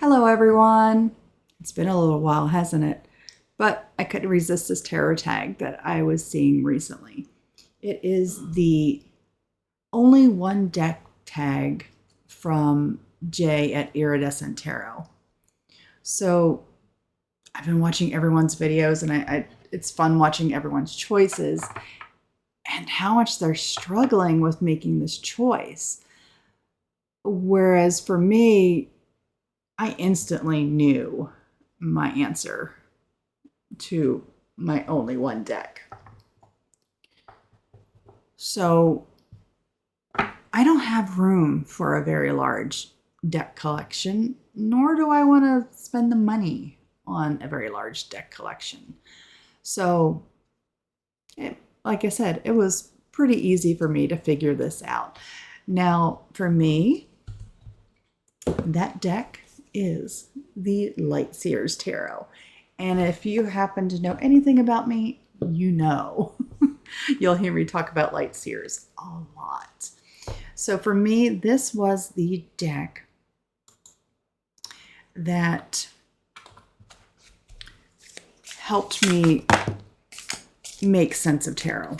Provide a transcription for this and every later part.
Hello everyone! It's been a little while, hasn't it? But I couldn't resist this tarot tag that I was seeing recently. It is the Only One Deck tag from Jay at Iridescent Tarot. So I've been watching everyone's videos and it's fun watching everyone's choices and how much they're struggling with making this choice. Whereas for me, I instantly knew my answer to my only one deck. So I don't have room for a very large deck collection, nor do I want to spend the money on a very large deck collection. So, like I said, it was pretty easy for me to figure this out. Now, for me, that deck is the Light Seers Tarot. And if you happen to know anything about me, you know. You'll hear me talk about Light Seers a lot. So for me, this was the deck that helped me make sense of tarot.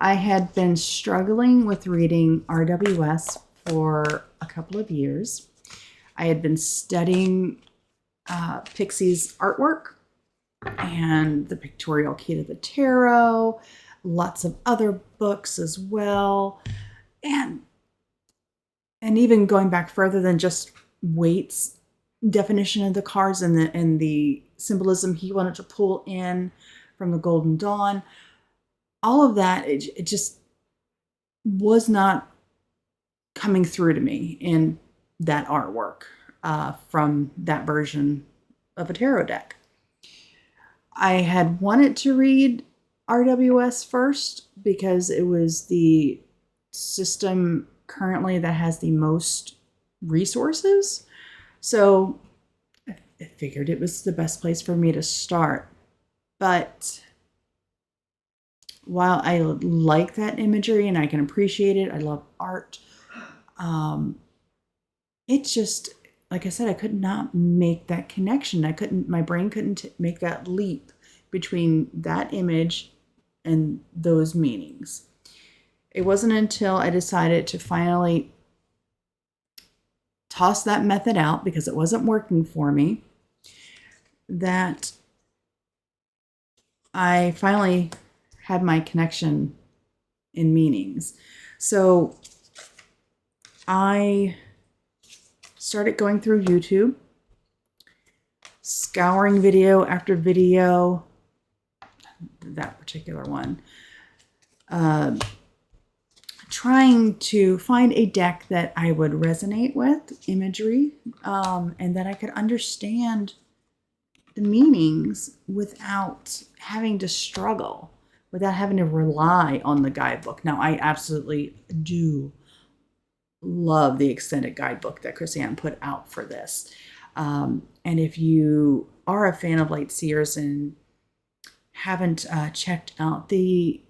I had been struggling with reading RWS for a couple of years. I had been studying Pixie's artwork and the Pictorial Key to the Tarot, lots of other books as well, and even going back further than just Waite's definition of the cards and the symbolism he wanted to pull in from the Golden Dawn. All of that, it just was not coming through to me in that artwork from that version of a tarot deck. I had wanted to read RWS first because it was the system currently that has the most resources. So I figured it was the best place for me to start. But while I like that imagery and I can appreciate it, I love art, it just, like I said, I could not make that connection. My brain couldn't make that leap between that image and those meanings. It wasn't until I decided to finally toss that method out because it wasn't working for me that I finally had my connection in meanings. So I started going through YouTube, scouring video after video, that particular one, trying to find a deck that I would resonate with, imagery, and that I could understand the meanings without having to struggle, without having to rely on the guidebook. Now, I absolutely do love the extended guidebook that Chrisanne put out for this. And if you are a fan of Light Seers and haven't checked out the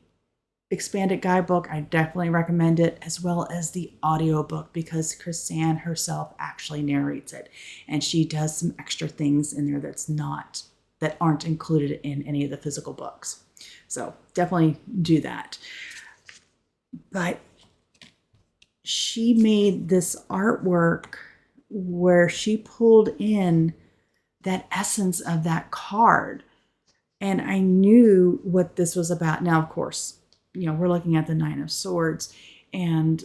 expanded guidebook, I definitely recommend it, as well as the audiobook, because Chrisanne herself actually narrates it. And she does some extra things in there that aren't included in any of the physical books. So definitely do that. But she made this artwork where she pulled in that essence of that card. And I knew what this was about. Now, of course, we're looking at the Nine of Swords, and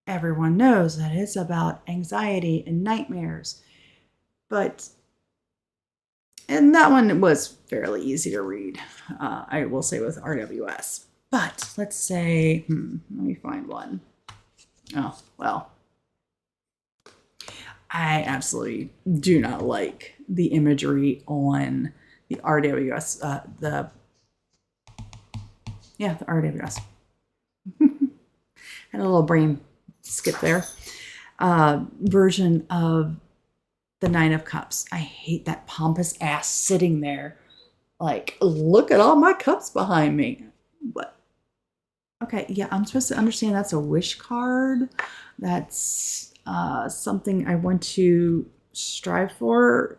everyone knows that it's about anxiety and nightmares. And that one was fairly easy to read, I will say, with RWS. But let's say, let me find one. Oh, well, I absolutely do not like the imagery on the RWS, the RWS. Had a little brain skip there. Version of the Nine of Cups. I hate that pompous ass sitting there. Like, look at all my cups behind me. What? Okay, yeah, I'm supposed to understand that's a wish card. That's something I want to strive for.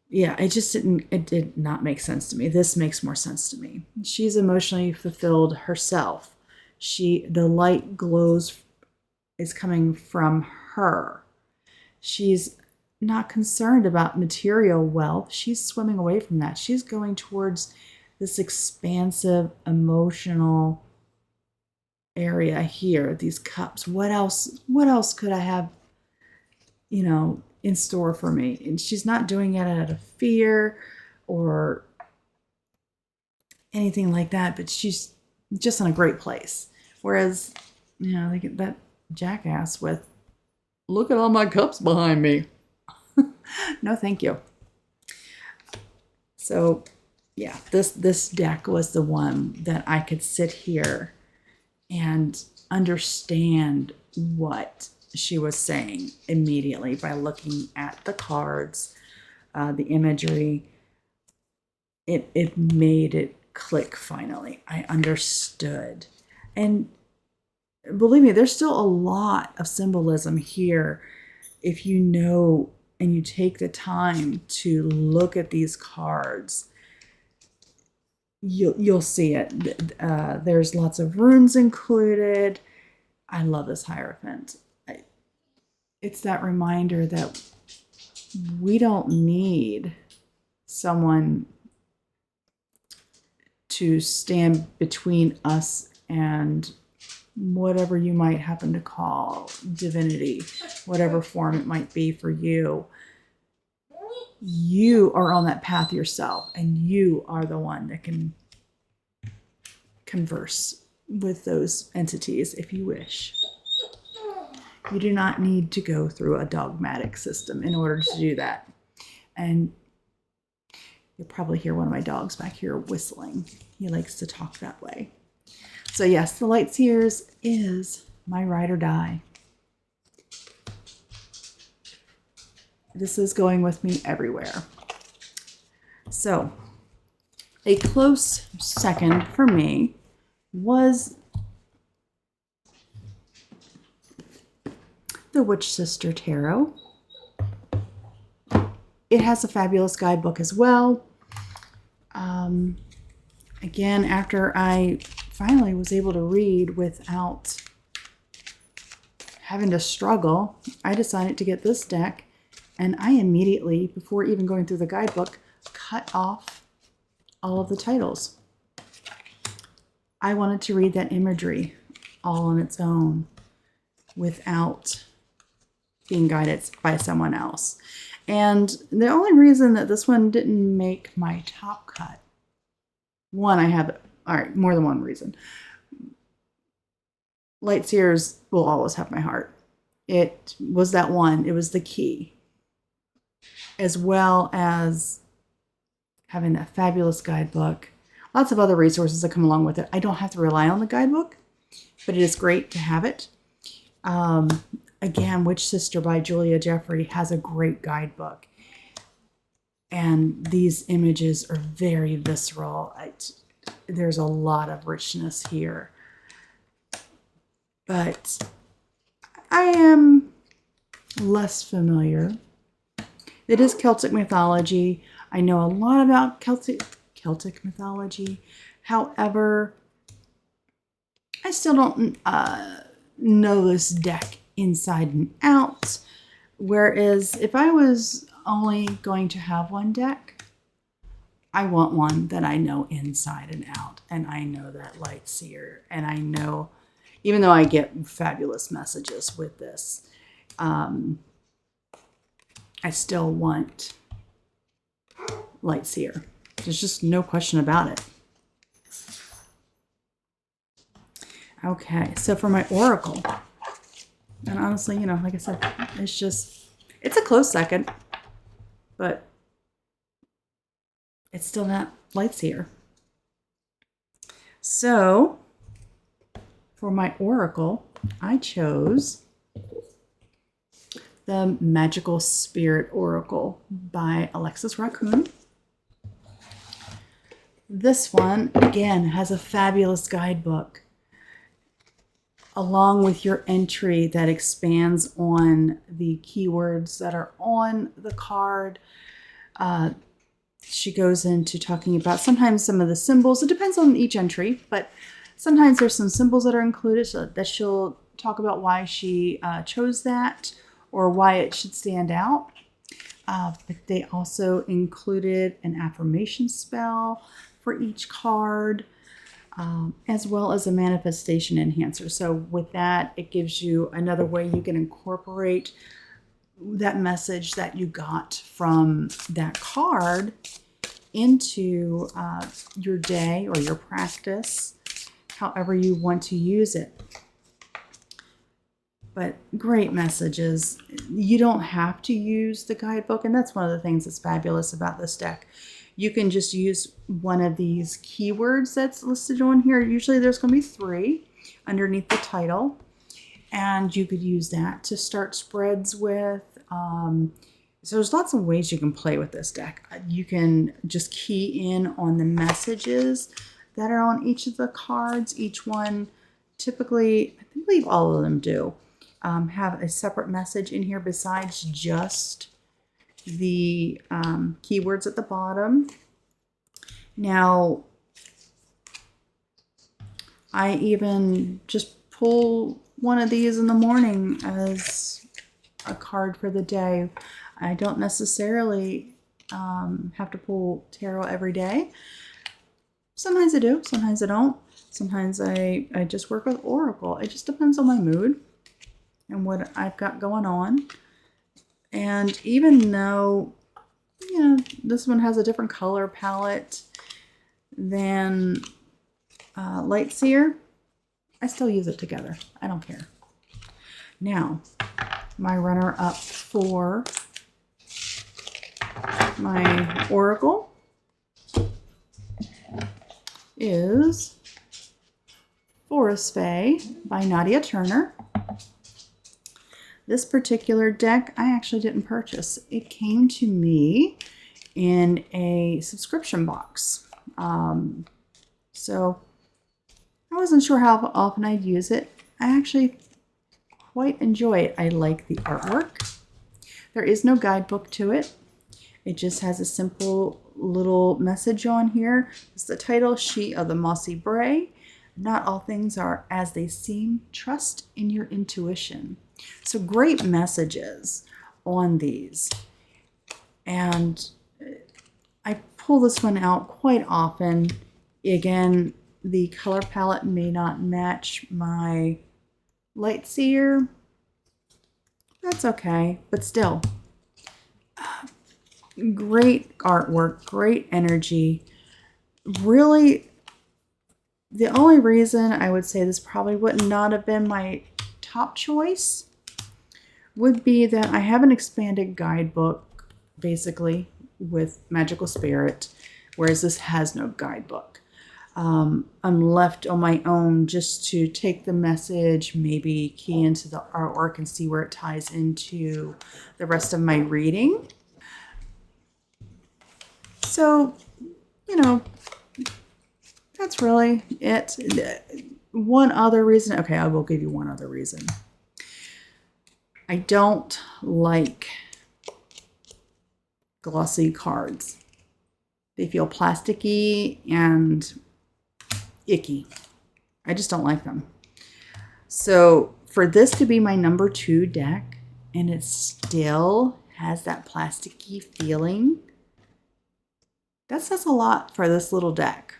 Yeah, it did not make sense to me. This makes more sense to me. She's emotionally fulfilled herself. The light glows is coming from her. She's not concerned about material wealth. She's swimming away from that. She's going towards this expansive emotional area here, these cups. What else could I have, in store for me? And she's not doing it out of fear or anything like that, but she's just in a great place. Whereas, they get that jackass with, look at all my cups behind me. No, thank you. So, yeah, this deck was the one that I could sit here and understand what she was saying immediately by looking at the cards, the imagery. It made it click finally. I understood. And believe me, there's still a lot of symbolism here if you know and you take the time to look at these cards. You'll see it. There's lots of runes included. I love this Hierophant. It's that reminder that we don't need someone to stand between us and whatever you might happen to call divinity, whatever form it might be for you. You are on that path yourself, and you are the one that can converse with those entities if you wish. You do not need to go through a dogmatic system in order to do that. And you'll probably hear one of my dogs back here whistling. He likes to talk that way. So yes, the Light Seers is my ride or die. This is going with me everywhere. So a close second for me was the Witch Sister Tarot. It has a fabulous guidebook as well. Again, after I finally was able to read without having to struggle, I decided to get this deck, and I immediately, before even going through the guidebook, cut off all of the titles. I wanted to read that imagery all on its own without being guided by someone else. And the only reason that this one didn't make my top cut, more than one reason. Light Seers will always have my heart. It was that one. It was the key. As well as having that fabulous guidebook. Lots of other resources that come along with it. I don't have to rely on the guidebook, but it is great to have it. Again, Witch Sister by Julia Jeffrey has a great guidebook. And these images are very visceral. There's a lot of richness here. But I am less familiar. It is Celtic mythology. I know a lot about Celtic mythology. However, I still don't know this deck inside and out. Whereas if I was only going to have one deck, I want one that I know inside and out. And I know that Light Seer. And I know, even though I get fabulous messages with this, I still want Light Seer. There's just no question about it. Okay, so for my Oracle, and honestly, like I said, it's a close second, but it's still not Light Seer. So for my Oracle, I chose the Magical Spirit Oracle by Alexis Rakun. This one, again, has a fabulous guidebook. along with your entry that expands on the keywords that are on the card. She goes into talking about sometimes some of the symbols. It depends on each entry, but sometimes there's some symbols that are included so that she'll talk about why she chose that or why it should stand out. But they also included an affirmation spell for each card, as well as a manifestation enhancer. So with that, it gives you another way you can incorporate that message that you got from that card into your day or your practice, however you want to use it. But great messages. You don't have to use the guidebook, and that's one of the things that's fabulous about this deck. You can just use one of these keywords that's listed on here. Usually there's going to be 3 underneath the title, and you could use that to start spreads with. So there's lots of ways you can play with this deck. You can just key in on the messages that are on each of the cards. Each one, typically, I believe all of them do, have a separate message in here besides just the keywords at the bottom. Now, I even just pull one of these in the morning as a card for the day. I don't necessarily have to pull tarot every day. Sometimes I do, sometimes I don't. Sometimes I just work with Oracle. It just depends on my mood and what I've got going on. And even though, you know, this one has a different color palette than Light Seer, I still use it together. I don't care. Now, my runner-up for my Oracle is Forest Fae by Nadia Turner. This particular deck I actually didn't purchase. It came to me in a subscription box. So I wasn't sure how often I'd use it. I actually quite enjoy it. I like the artwork. There is no guidebook to it. It just has a simple little message on here. It's the title, She of the Mossy Bray. Not all things are as they seem. Trust in your intuition. So great messages on these. And I pull this one out quite often. Again, the color palette may not match my Light Seer. That's okay, but still. Great artwork, great energy. Really, the only reason I would say this probably would not have been my top choice would be that I have an expanded guidebook, basically, with Magical Spirit, whereas this has no guidebook. I'm left on my own just to take the message, maybe key into the artwork and see where it ties into the rest of my reading. So, you know, that's really it. One other reason, okay, I will give you one other reason. I don't like glossy cards. They feel plasticky and icky. I just don't like them. So for this to be my number 2 deck and it still has that plasticky feeling, that says a lot for this little deck.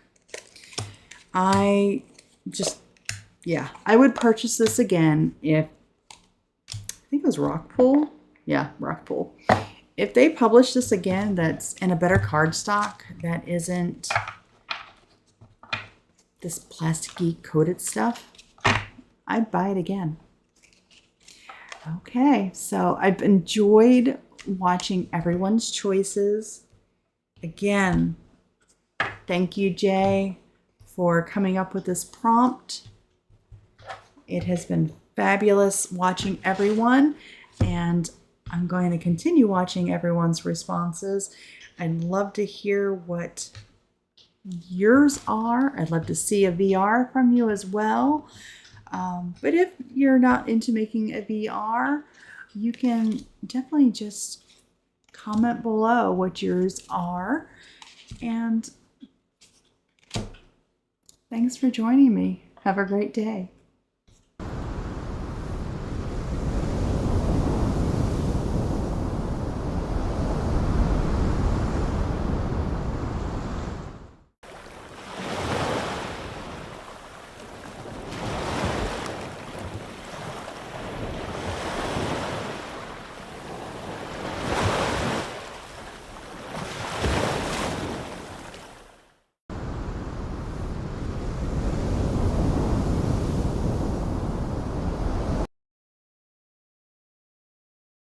I would purchase this again if, I think it was Rockpool. Yeah, Rockpool. If they publish this again that's in a better cardstock that isn't this plasticky coated stuff, I'd buy it again. Okay, so I've enjoyed watching everyone's choices. Again, thank you, Jay, for coming up with this prompt. It has been fabulous watching everyone, and I'm going to continue watching everyone's responses. I'd love to hear what yours are. I'd love to see a VR from you as well. But if you're not into making a VR, you can definitely just comment below what yours are. And thanks for joining me. Have a great day.